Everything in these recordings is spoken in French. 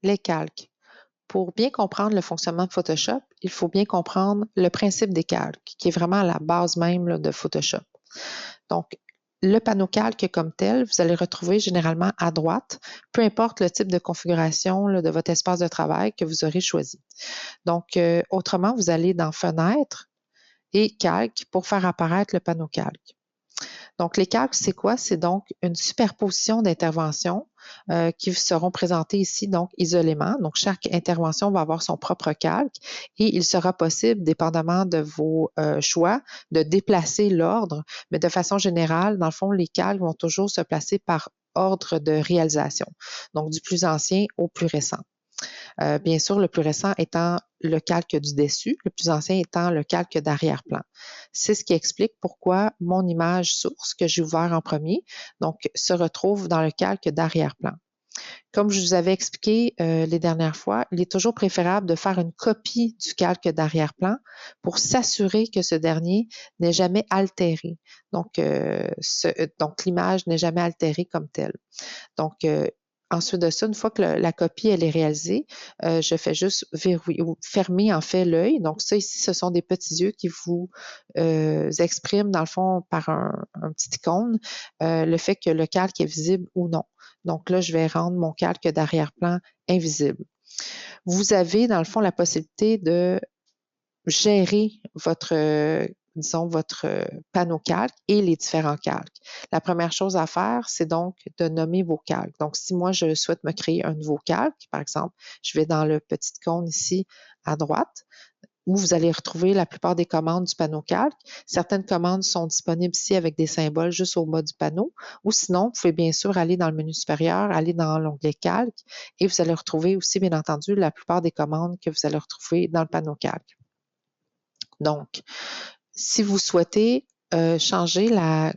les calques. Pour bien comprendre le fonctionnement de Photoshop, il faut bien comprendre le principe des calques, qui est vraiment à la base même là, de Photoshop. Donc, le panneau calque comme tel, vous allez retrouver généralement à droite, peu importe le type de configuration là, de votre espace de travail que vous aurez choisi. Donc, autrement, vous allez dans Fenêtre et Calque pour faire apparaître le panneau calque. Donc, les calques, c'est quoi? C'est donc une superposition d'interventions qui seront présentées ici, donc isolément. Donc, chaque intervention va avoir son propre calque et il sera possible, dépendamment de vos choix, de déplacer l'ordre, mais de façon générale, dans le fond, les calques vont toujours se placer par ordre de réalisation, donc du plus ancien au plus récent. Bien sûr, le plus récent étant le calque du dessus, le plus ancien étant le calque d'arrière-plan. C'est ce qui explique pourquoi mon image source que j'ai ouvert en premier, donc, se retrouve dans le calque d'arrière-plan. Comme je vous avais expliqué les dernières fois, il est toujours préférable de faire une copie du calque d'arrière-plan pour s'assurer que ce dernier n'est jamais altéré. Donc, l'image n'est jamais altérée comme telle. Donc, ensuite de ça, une fois que la copie elle est réalisée, je fais juste verrouiller ou fermer en fait l'œil. Donc ça ici, ce sont des petits yeux qui vous expriment dans le fond par un petit icône le fait que le calque est visible ou non. Donc là, je vais rendre mon calque d'arrière-plan invisible. Vous avez dans le fond la possibilité de gérer disons, votre panneau calque et les différents calques. La première chose à faire, c'est donc de nommer vos calques. Donc, si moi, je souhaite me créer un nouveau calque, par exemple, je vais dans le petit icône ici à droite, où vous allez retrouver la plupart des commandes du panneau calque. Certaines commandes sont disponibles ici avec des symboles juste au bas du panneau, ou sinon, vous pouvez bien sûr aller dans le menu supérieur, aller dans l'onglet calque, et vous allez retrouver aussi, bien entendu, la plupart des commandes que vous allez retrouver dans le panneau calque. Donc, si vous souhaitez changer la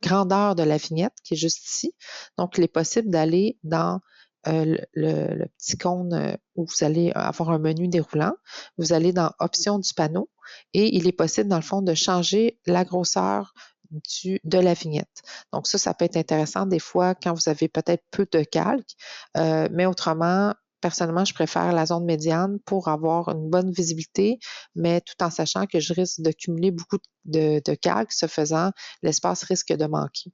grandeur de la vignette qui est juste ici, donc il est possible d'aller dans le petit cône où vous allez avoir un menu déroulant. Vous allez dans Options du panneau et il est possible, dans le fond, de changer la grosseur de la vignette. Donc ça peut être intéressant des fois quand vous avez peut-être peu de calque, mais autrement, personnellement, je préfère la zone médiane pour avoir une bonne visibilité, mais tout en sachant que je risque de cumuler beaucoup de calque. Ce faisant, l'espace risque de manquer.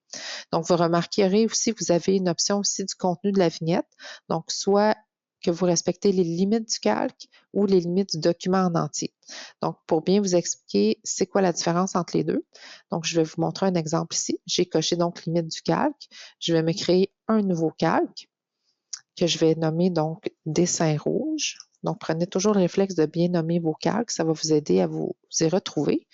Donc, vous remarquerez aussi, vous avez une option aussi du contenu de la vignette. Donc, soit que vous respectez les limites du calque ou les limites du document en entier. Donc, pour bien vous expliquer c'est quoi la différence entre les deux. Donc, je vais vous montrer un exemple ici. J'ai coché donc limite du calque. Je vais me créer un nouveau calque que je vais nommer donc dessin rouge. Donc, prenez toujours le réflexe de bien nommer vos calques. Ça va vous aider à vous y retrouver.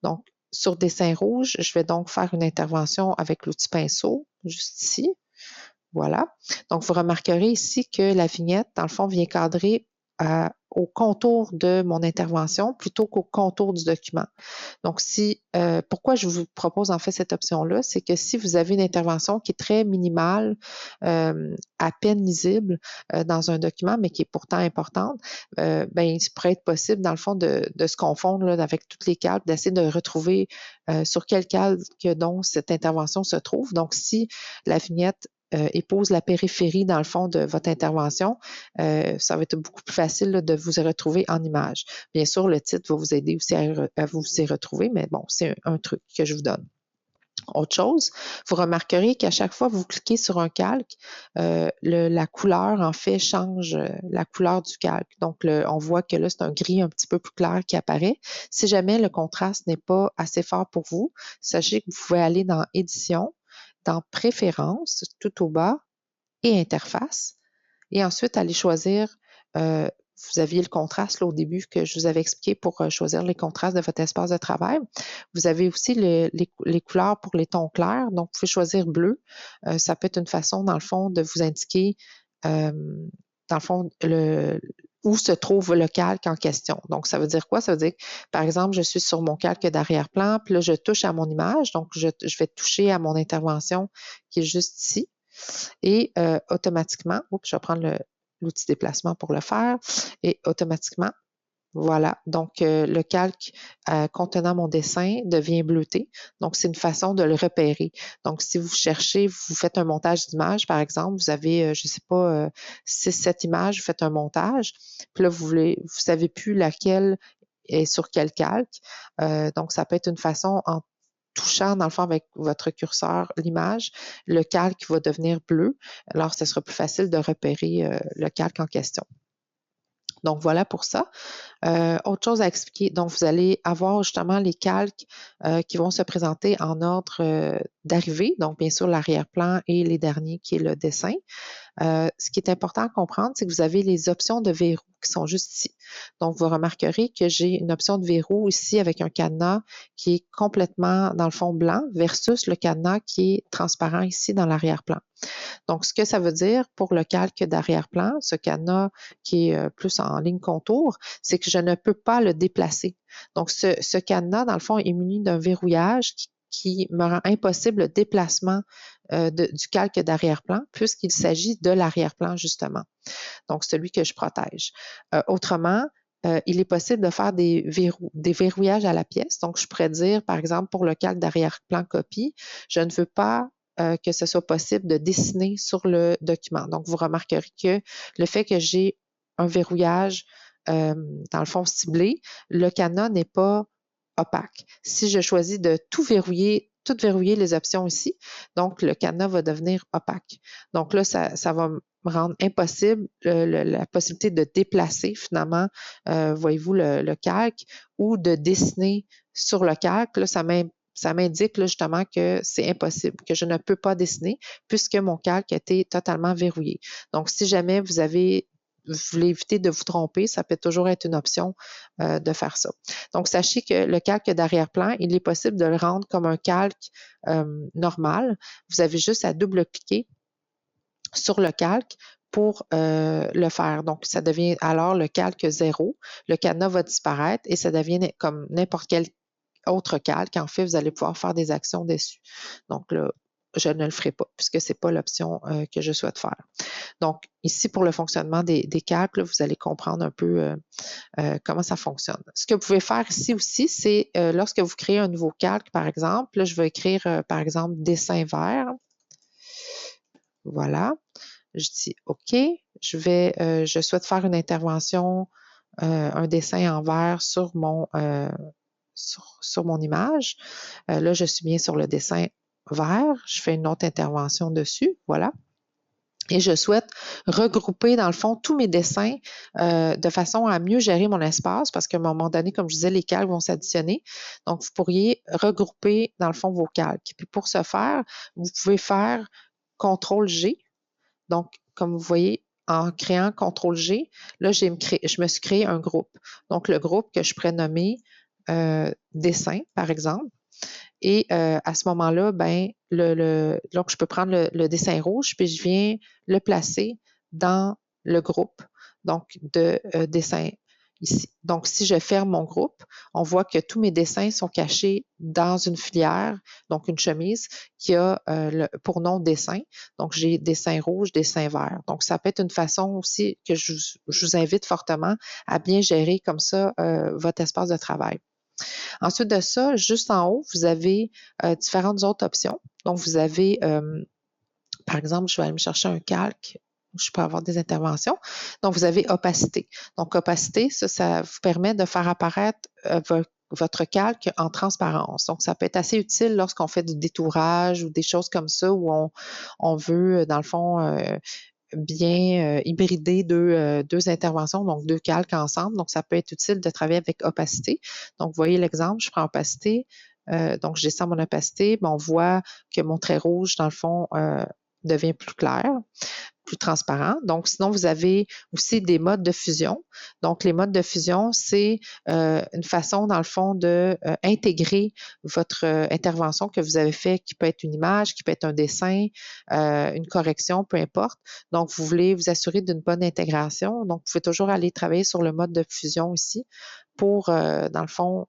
Donc, sur dessin rouge, je vais donc faire une intervention avec l'outil pinceau, juste ici. Voilà. Donc, vous remarquerez ici que la vignette, dans le fond, vient cadrer au contour de mon intervention plutôt qu'au contour du document. Donc, pourquoi je vous propose en fait cette option-là, c'est que si vous avez une intervention qui est très minimale, à peine lisible dans un document, mais qui est pourtant importante, il pourrait être possible, dans le fond, de se confondre là, avec toutes les calques, d'essayer de retrouver sur quel calque donc cette intervention se trouve. Donc, si la vignette épouse la périphérie, dans le fond, de votre intervention, ça va être beaucoup plus facile là, de vous y retrouver en image. Bien sûr, le titre va vous aider aussi à vous y retrouver, mais bon, c'est un truc que je vous donne. Autre chose, vous remarquerez qu'à chaque fois que vous cliquez sur un calque, la couleur, en fait, change la couleur du calque. Donc, on voit que là, c'est un gris un petit peu plus clair qui apparaît. Si jamais le contraste n'est pas assez fort pour vous, sachez que vous pouvez aller dans Édition, dans Préférences, tout au bas, et Interface, et ensuite aller choisir vous aviez le contraste là, au début que je vous avais expliqué pour choisir les contrastes de votre espace de travail. Vous avez aussi les couleurs pour les tons clairs. Donc, vous pouvez choisir bleu. Ça peut être une façon, dans le fond, de vous indiquer, dans le fond, où se trouve le calque en question. Donc, ça veut dire quoi? Ça veut dire que, par exemple, je suis sur mon calque d'arrière-plan, puis là, je touche à mon image. Donc, je vais toucher à mon intervention qui est juste ici. Et automatiquement, je vais prendre l'outil déplacement pour le faire, et automatiquement, Voilà, donc le calque contenant mon dessin devient bleuté. Donc, c'est une façon de le repérer. Donc, si vous cherchez, vous faites un montage d'image, par exemple, vous avez, je ne sais pas, 6-7 images, vous faites un montage, puis là, vous ne savez plus laquelle est sur quel calque. Donc, ça peut être une façon en touchant, dans le fond, avec votre curseur, l'image, le calque va devenir bleu. Alors, ce sera plus facile de repérer le calque en question. Donc, voilà pour ça. Autre chose à expliquer, donc vous allez avoir justement les calques qui vont se présenter en ordre d'arrivée, donc bien sûr l'arrière-plan et les derniers qui est le dessin. Ce qui est important à comprendre, c'est que vous avez les options de verrou qui sont juste ici. Donc, vous remarquerez que j'ai une option de verrou ici avec un cadenas qui est complètement, dans le fond, blanc versus le cadenas qui est transparent ici dans l'arrière-plan. Donc, ce que ça veut dire pour le calque d'arrière-plan, ce cadenas qui est plus en ligne contour, c'est que je ne peux pas le déplacer. Donc, ce cadenas, dans le fond, est muni d'un verrouillage qui me rend impossible le déplacement du calque d'arrière-plan puisqu'il s'agit de l'arrière-plan, justement. Donc, celui que je protège. Autrement, il est possible de faire des verrouillages à la pièce. Donc, je pourrais dire, par exemple, pour le calque d'arrière-plan copie, je ne veux pas que ce soit possible de dessiner sur le document. Donc, vous remarquerez que le fait que j'ai un verrouillage, dans le fond, ciblé, le cadenas n'est pas opaque. Si je choisis de toutes verrouiller les options ici, donc le cadenas va devenir opaque. Donc là, ça va me rendre impossible la possibilité de déplacer finalement, voyez-vous, le calque ou de dessiner sur le calque. Là, ça m'indique là, justement que c'est impossible, que je ne peux pas dessiner puisque mon calque a été totalement verrouillé. Donc, si jamais vous voulez éviter de vous tromper, ça peut toujours être une option de faire ça. Donc, sachez que le calque d'arrière-plan, il est possible de le rendre comme un calque normal. Vous avez juste à double-cliquer sur le calque pour le faire. Donc, ça devient alors le calque 0. Le cadenas va disparaître et ça devient comme n'importe quel autre calque. En fait, vous allez pouvoir faire des actions dessus. Donc là, je ne le ferai pas puisque ce n'est pas l'option que je souhaite faire. Donc, ici, pour le fonctionnement des calques, là, vous allez comprendre un peu comment ça fonctionne. Ce que vous pouvez faire ici aussi, c'est lorsque vous créez un nouveau calque, par exemple, là, je vais écrire, par exemple, dessin vert. Voilà. Je dis OK. Je souhaite faire une intervention, un dessin en vert sur mon image. Là, je suis bien sur le dessin vert. Je fais une autre intervention dessus. Voilà. Et je souhaite regrouper, dans le fond, tous mes dessins de façon à mieux gérer mon espace parce qu'à un moment donné, comme je disais, les calques vont s'additionner. Donc, vous pourriez regrouper, dans le fond, vos calques. Puis pour ce faire, vous pouvez faire CTRL-G. Donc, comme vous voyez, en créant CTRL-G, là, je me suis créé un groupe. Donc, le groupe que je pourrais nommer dessin, par exemple. Et à ce moment-là, ben, donc, je peux prendre le dessin rouge, puis je viens le placer dans le groupe, donc de dessin ici. Donc, si je ferme mon groupe, on voit que tous mes dessins sont cachés dans une filière, donc une chemise qui a pour nom dessin. Donc, j'ai dessin rouge, dessin vert. Donc, ça peut être une façon aussi que je vous invite fortement à bien gérer comme ça votre espace de travail. Ensuite de ça, juste en haut, vous avez différentes autres options. Donc, vous avez, par exemple, je vais aller me chercher un calque où je peux avoir des interventions. Donc, vous avez opacité. Donc, opacité, ça vous permet de faire apparaître votre calque en transparence. Donc, ça peut être assez utile lorsqu'on fait du détourage ou des choses comme ça où on veut, dans le fond, bien hybrider deux interventions, donc deux calques ensemble. Donc, ça peut être utile de travailler avec opacité. Donc, vous voyez l'exemple, je prends opacité. Donc, je descends mon opacité. On voit que mon trait rouge, dans le fond, devient plus clair, plus transparent. Donc, sinon, vous avez aussi des modes de fusion. Donc, les modes de fusion, c'est une façon, dans le fond, de intégrer votre intervention que vous avez fait, qui peut être une image, qui peut être un dessin, une correction, peu importe. Donc, vous voulez vous assurer d'une bonne intégration. Donc, vous pouvez toujours aller travailler sur le mode de fusion ici pour, dans le fond,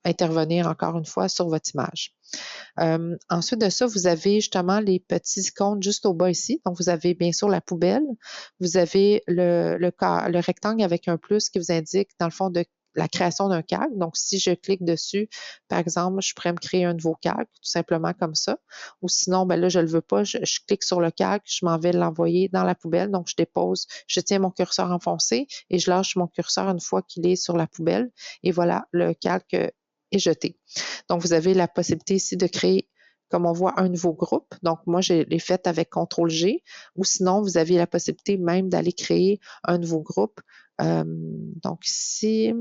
intervenir encore une fois sur votre image. Ensuite de ça, vous avez justement les petits icônes juste au bas ici. Donc, vous avez bien sûr la poubelle. Vous avez le rectangle avec un plus qui vous indique, dans le fond, de la création d'un calque. Donc, si je clique dessus, par exemple, je pourrais me créer un nouveau calque, tout simplement comme ça. Ou sinon, ben là, je ne le veux pas, je clique sur le calque, je m'en vais l'envoyer dans la poubelle. Donc, je dépose, je tiens mon curseur enfoncé et je lâche mon curseur une fois qu'il est sur la poubelle. Et voilà, le calque est jeté. Donc, vous avez la possibilité ici de créer, comme on voit, un nouveau groupe. Donc, moi, je l'ai fait avec CTRL-G. Ou sinon, vous avez la possibilité même d'aller créer un nouveau groupe. Donc, ici,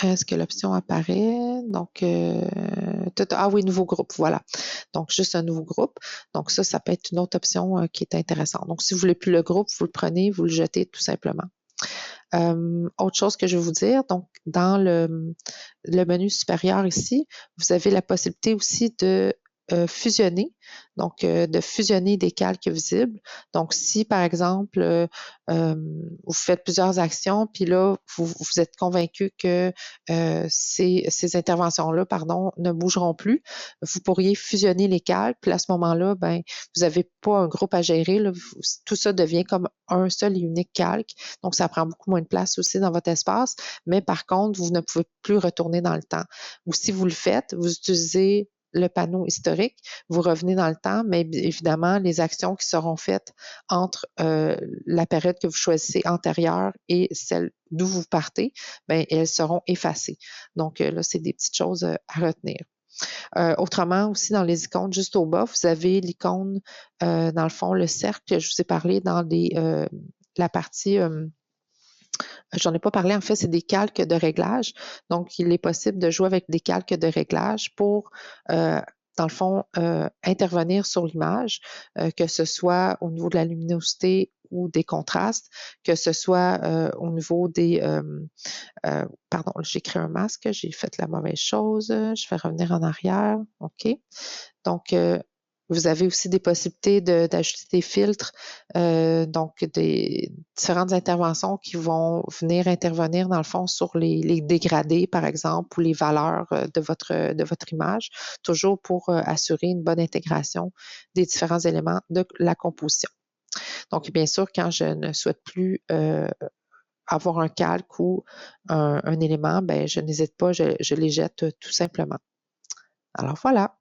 est-ce que l'option apparaît? Donc, ah oui, nouveau groupe, voilà. Donc, juste un nouveau groupe. Donc, ça peut être une autre option qui est intéressante. Donc, si vous ne voulez plus le groupe, vous le prenez, vous le jetez tout simplement. Autre chose que je vais vous dire, donc dans le menu supérieur ici, vous avez la possibilité aussi de fusionner, donc de fusionner des calques visibles. Donc, si par exemple, vous faites plusieurs actions, puis là, vous êtes convaincu que ces interventions-là, pardon, ne bougeront plus, vous pourriez fusionner les calques, puis à ce moment-là, ben, vous n'avez pas un groupe à gérer, là, tout ça devient comme un seul et unique calque. Donc, ça prend beaucoup moins de place aussi dans votre espace, mais par contre, vous ne pouvez plus retourner dans le temps. Ou si vous le faites, vous utilisez le panneau historique, vous revenez dans le temps, mais évidemment, les actions qui seront faites entre la période que vous choisissez antérieure et celle d'où vous partez, bien, elles seront effacées. Donc là, c'est des petites choses à retenir. Autrement, aussi dans les icônes, juste au bas, vous avez l'icône, dans le fond, le cercle que je vous ai parlé dans la partie j'en ai pas parlé, en fait, c'est des calques de réglage. Donc, il est possible de jouer avec des calques de réglage pour, dans le fond, intervenir sur l'image, que ce soit au niveau de la luminosité ou des contrastes, que ce soit au niveau des... pardon, j'ai créé un masque, j'ai fait la mauvaise chose. Je vais revenir en arrière. OK. Donc, vous avez aussi des possibilités d'ajouter des filtres, donc des différentes interventions qui vont venir intervenir dans le fond sur les dégradés, par exemple, ou les valeurs de votre image, toujours pour assurer une bonne intégration des différents éléments de la composition. Donc, bien sûr, quand je ne souhaite plus avoir un calque ou un élément, ben, je n'hésite pas, je les jette tout simplement. Alors voilà.